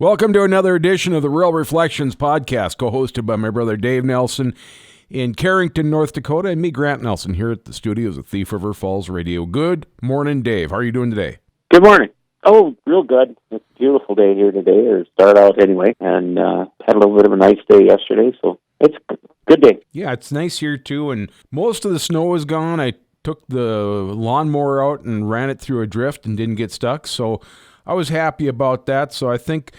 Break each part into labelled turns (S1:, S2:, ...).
S1: Welcome to another edition of the Real Reflections podcast, co-hosted by my brother Dave Nelson in Carrington, North Dakota, and me, Grant Nelson, here at the studios of Thief River Falls Radio. Good morning, Dave. How are you doing today?
S2: Good morning. Oh, real good. It's a beautiful day here today, or start out anyway, and had a little bit of a nice day yesterday, so it's a good day.
S1: Yeah, it's nice here too, and most of the snow is gone. I took the lawnmower out and ran it through a drift and didn't get stuck, so I was happy about that. So I think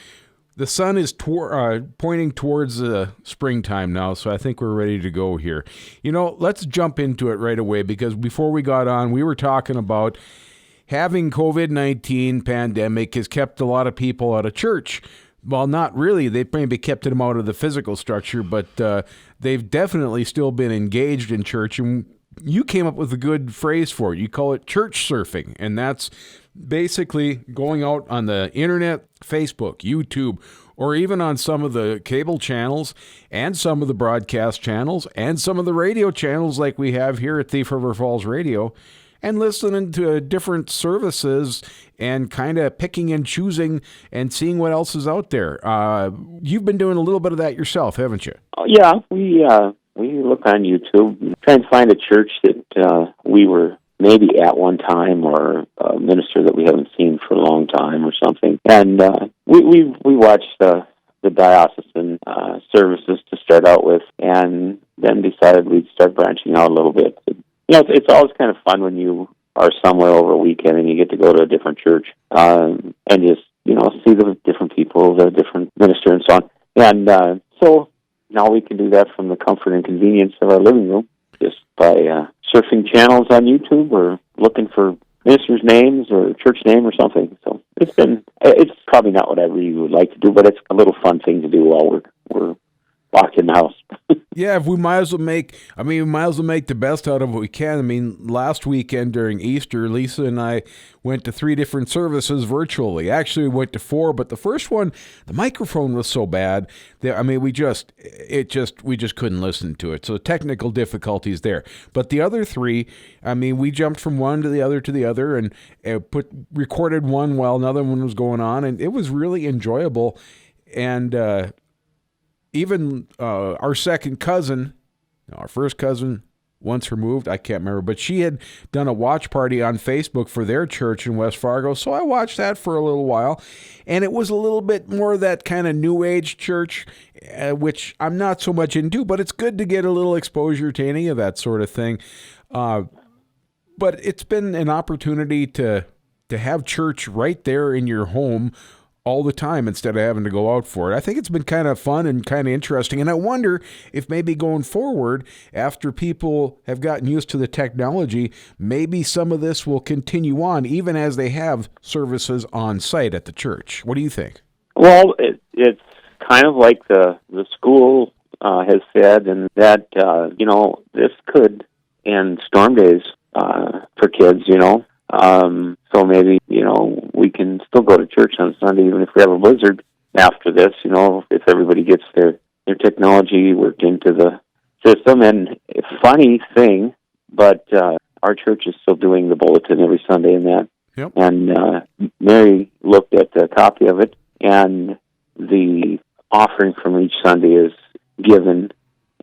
S1: the sun is pointing towards springtime now, so I think we're ready to go here. You know, let's jump into it right away, because before we got on, we were talking about having COVID-19 pandemic has kept a lot of people out of church. Well, not really. They've maybe kept them out of the physical structure, but they've definitely still been engaged in church. And you came up with a good phrase for it. You call it church surfing, and that's basically going out on the internet, Facebook, YouTube, or even on some of the cable channels and some of the broadcast channels and some of the radio channels like we have here at Thief River Falls Radio, and listening to different services and kind of picking and choosing and seeing what else is out there. You've been doing a little bit of that yourself, haven't you?
S2: Yeah, we look on YouTube, try and find a church that we were maybe at one time, or a minister that we haven't seen for a long time or something. And we watched the diocesan services to start out with, and then decided we'd start branching out a little bit. You know, it's always kind of fun when you are somewhere over a weekend and you get to go to a different church and just, you know, see the different people, the different minister and so on. And so now we can do that from the comfort and convenience of our living room, just by surfing channels on YouTube or looking for ministers' names or church name or something. So it's probably not what I really would like to do, but it's a little fun thing to do while we're locked in the house.
S1: Yeah, we might as well make the best out of what we can. I mean, last weekend during Easter, Lisa and I went to 3 different services virtually. Actually, we went to 4, but the first one, the microphone was so bad that, we just couldn't listen to it. So technical difficulties there. But the other 3, we jumped from one to the other, and recorded one while another one was going on, and it was really enjoyable. And even our second cousin, our first cousin, once removed, I can't remember, but she had done a watch party on Facebook for their church in West Fargo, so I watched that for a little while, and it was a little bit more of that kind of New Age church, which I'm not so much into, but it's good to get a little exposure to any of that sort of thing. But it's been an opportunity to have church right there in your home all the time instead of having to go out for it. I think it's been kind of fun and kind of interesting, and I wonder if maybe going forward, after people have gotten used to the technology, maybe some of this will continue on even as they have services on site at the church. What do you think?
S2: Well, it's kind of like the school has said, and that, this could end storm days for kids, so maybe, we can still go to church on Sunday, even if we have a blizzard after this, if everybody gets their technology worked into the system. And a funny thing, but our church is still doing the bulletin every Sunday and that.
S1: Yep.
S2: And Mary looked at a copy of it, and the offering from each Sunday is given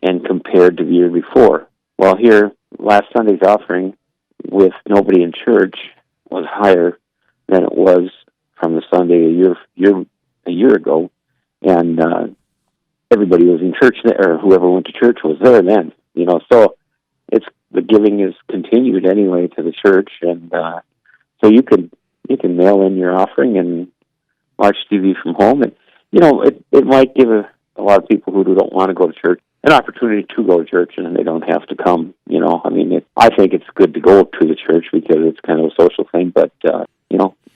S2: and compared to the year before. Well, here, last Sunday's offering with nobody in church was higher than it was from the Sunday a year ago, and everybody was in church there, or whoever went to church was there then. So the giving is continued anyway to the church, and so you can mail in your offering and watch TV from home, and it might give a lot of people who don't want to go to church an opportunity to go to church, and they don't have to come. I think it's good to go to the church because it's kind of a social thing, but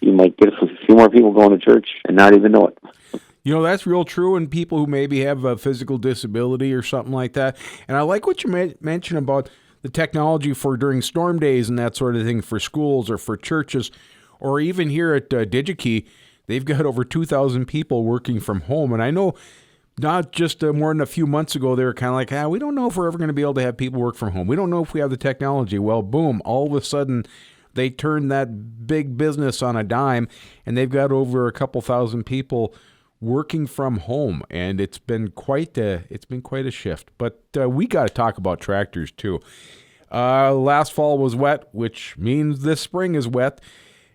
S2: you might get a few more people going to church and not even know it.
S1: That's real true, and people who maybe have a physical disability or something like that. And I like what you mentioned about the technology for during storm days and that sort of thing for schools or for churches, or even here at DigiKey, they've got over 2,000 people working from home. And I know not just more than a few months ago, they were kind of like, we don't know if we're ever going to be able to have people work from home. We don't know if we have the technology. Well, boom, all of a sudden, they turned that big business on a dime, and they've got over a couple thousand people working from home, and it's been quite a shift. But we got to talk about tractors too. Last fall was wet, which means this spring is wet,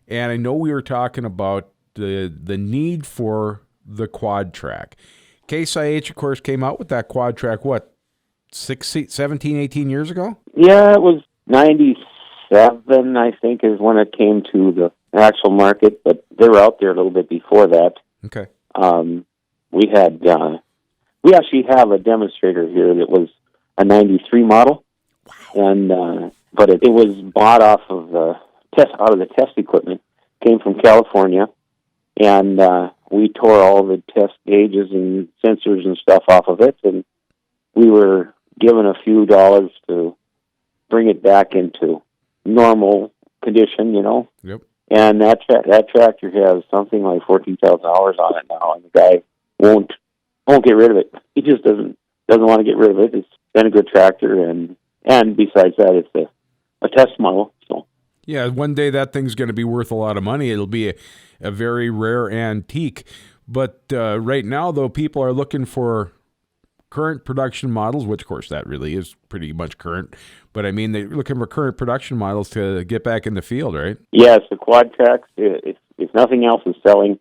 S1: and I know we were talking about the need for the quad track. Case IH, of course, came out with that quad track, 17, 18 years ago?
S2: Yeah, it was 97, I think, is when it came to the actual market, but they were out there a little bit before that.
S1: Okay.
S2: We actually have a demonstrator here that was a 93 model. Wow. And, but it was bought out of the test equipment, came from California, and we tore all the test gauges and sensors and stuff off of it, and we were given a few dollars to bring it back into normal condition,
S1: Yep.
S2: And that tractor has something like $14,000 on it now, and the guy won't get rid of it. He just doesn't want to get rid of it. It's been a good tractor, and besides that, it's a test model. So
S1: yeah, one day that thing's going to be worth a lot of money. It'll be a very rare antique. But right now, though, people are looking for current production models, which, of course, that really is pretty much current. But, I mean, they're looking for current production models to get back in the field, right?
S2: Yes, the quad tracks, if nothing else is selling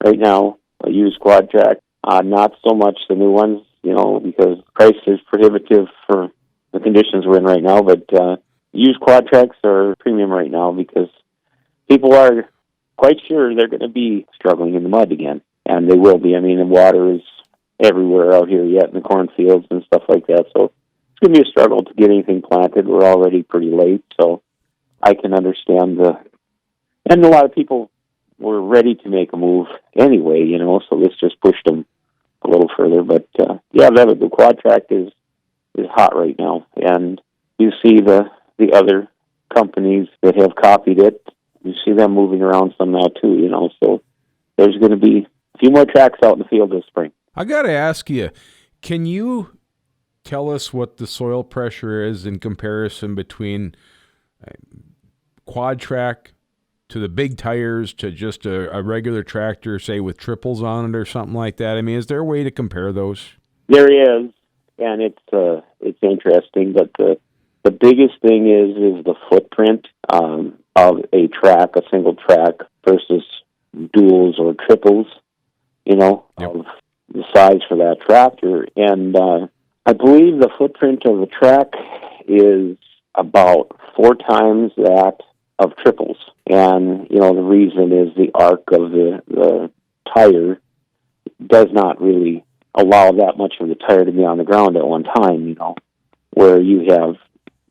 S2: right now, a used quad track, not so much the new ones, because price is prohibitive for the conditions we're in right now. But used quad tracks are premium right now because people are quite sure they're going to be struggling in the mud again. And they will be. I mean, the water is everywhere out here yet in the cornfields and stuff like that. So it's going to be a struggle to get anything planted. We're already pretty late, so I can understand and a lot of people were ready to make a move anyway, so this just pushed them a little further. But the quad track is hot right now, and you see the other companies that have copied it. You see them moving around some now too, so there's going to be a few more tracks out in the field this spring.
S1: I got to ask you, can you tell us what the soil pressure is in comparison between quad track to the big tires to just a regular tractor, say with triples on it or something like that? I mean, is there a way to compare those?
S2: There is, and it's interesting, but the biggest thing is the footprint of a single track versus duals or triples, of the size for that tractor. And I believe the footprint of the track is about 4 times that of triples. And, the reason is the arc of the tire does not really allow that much of the tire to be on the ground at one time, where you have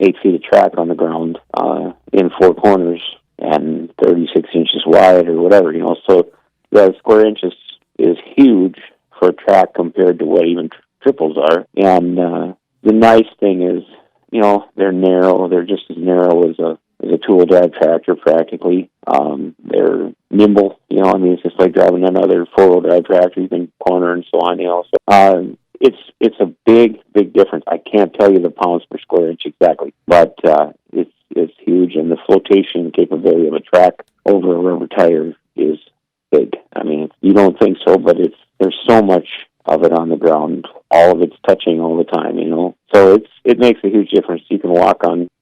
S2: 8 feet of track on the ground in 4 corners and 36 inches wide or whatever, So the square inches is huge for a track compared to what even triples are. And the nice thing is, they're narrow. They're just as narrow as a two-wheel drive tractor practically. They're nimble, it's just like driving another 4-wheel drive tractor. You can corner and so on, So it's a big difference. I can't tell you the pounds per square inch exactly, but it's huge, and the flotation capability of a track over a rubber tire is big. I mean, you don't think so, but there's so much of it on the ground. All of it's touching all the time, So it makes a huge difference. You can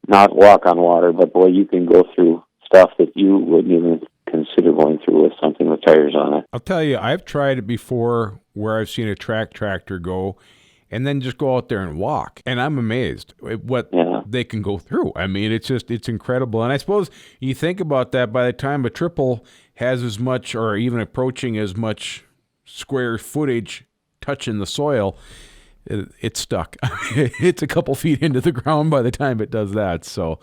S2: not walk on water, but boy, you can go through stuff that you wouldn't even consider going through with something with tires on it.
S1: I'll tell you, I've tried it before where I've seen a tractor go and then just go out there and walk. And I'm amazed at what they can go through. I mean, it's incredible. And I suppose you think about that, by the time a triple has as much or even approaching as much square footage touching the soil, it's stuck. It's a couple feet into the ground by the time it does that. So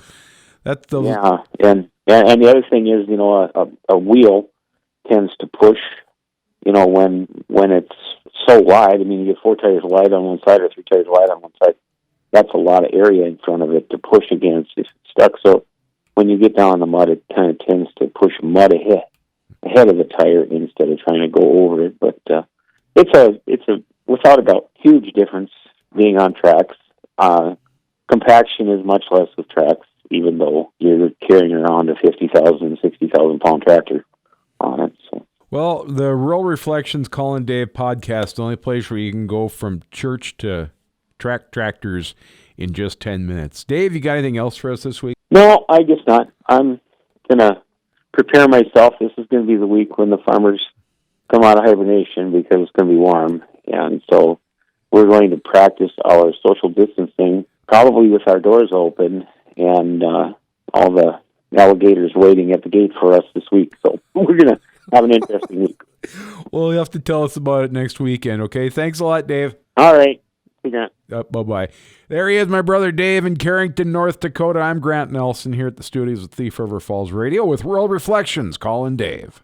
S1: that's those.
S2: Yeah, and the other thing is, a wheel tends to push, when it's so wide. I mean, you get 4 tires wide on one side or 3 tires wide on one side. That's a lot of area in front of it to push against if it's stuck. So when you get down in the mud, it kind of tends to push mud ahead of the tire instead of trying to go over it. But it's a without a doubt huge difference being on tracks. Compaction is much less with tracks, even though you're carrying around a 50,000, 60,000 pound tractor on it. So.
S1: Well, the Rural Reflections Colin Dave podcast, the only place where you can go from church to tractors in just 10 minutes. Dave, you got anything else for us this week?
S2: No, I guess not. I'm going to prepare myself. This is going to be the week when the farmers come out of hibernation because it's going to be warm. And so we're going to practice our social distancing, probably with our doors open and all the alligators waiting at the gate for us this week. So we're going to have an interesting week.
S1: Well, you have to tell us about it next weekend, okay? Thanks a lot, Dave.
S2: All right.
S1: Bye-bye. There he is, my brother Dave in Carrington, North Dakota. I'm Grant Nelson here at the studios of Thief River Falls Radio with Rural Reflections, Colin Dave.